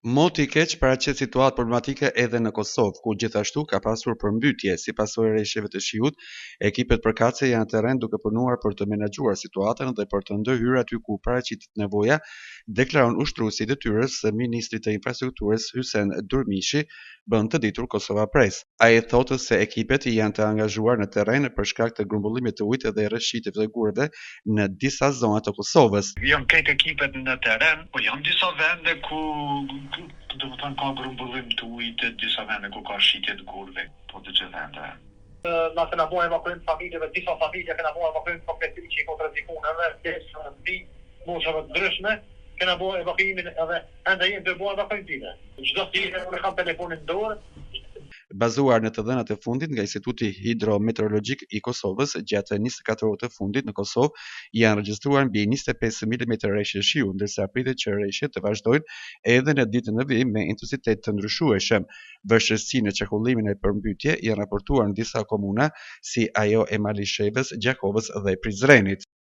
Moti i keq paraqet situatë problematike edhe në Kosovë, ku gjithashtu ka pasur përmbytje. Si pasojë e rreshjeve të shiut, ekipet përkatëse janë në terren duke punuar për të menaxhuar situatën dhe për të ndërhyrë aty ku paraqitet nevoja, deklaron ushtruesi i detyrës së ministrit të infrastrukturës Hysen Durmishi, bën të ditur Kosova Press. Ai thotë se ekipet janë të angazhuar në terren për shkak të grumbullimit të ujit dhe rreshqitjeve të gurëve në disa zona të Kosovës. Janë këtë ekipet në terren, po janë disa vende ku do të thonë ka grumbullim të ujit, disa vende ku ka shitje të gurëve, po të gjithë vende. Na kena bërë evakuim familjeve, disa familje kena bërë evakuim kompletiv që i ka rrezikuneve, pjesë në moshave të ndryshme, kena bërë evakuimin edhe ende jenë të bërë evakuime. Çdo ditë ne kam telefonin në dorë. Bazuar në të dhënat e fundit nga Instituti Hidrometeorologjik i Kosovës, gjatë 24 orëve të fundit në Kosovë janë regjistruar mbi 25 mm rreshje shiu, ndërsa pritet që rreshjet të vazhdojnë edhe në ditën e vijim me intensitet të ndryshueshëm. Vështirësi në çarkullimin e përmbytje janë raportuar në disa komuna si ajo e Malishevës, Gjakovës dhe Prizrenit.